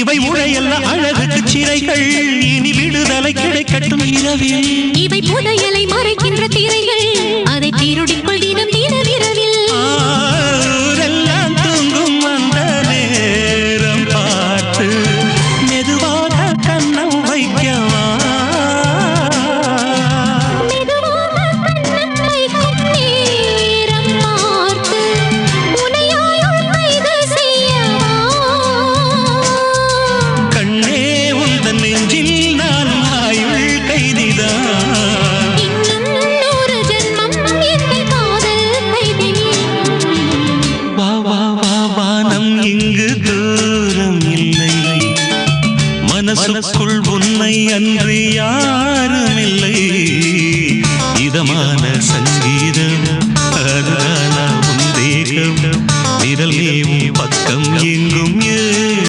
இவை உடையல்ல அழகுக்கு சிறைகள் இனி விடுதலை கிடைக்கட்டும் இரவில் இவை புதையலை மறைக்கின்ற திரைகள் அதை திருடிக்கொள் தினம் தினவிரவில் எல்லாம் தூங்கும் அந்த நேரம் பார்த்து மெதுவாக கண்ணம் வைக்கவா மனசுக்குள் உன்னை அன்று யாரும் இல்லை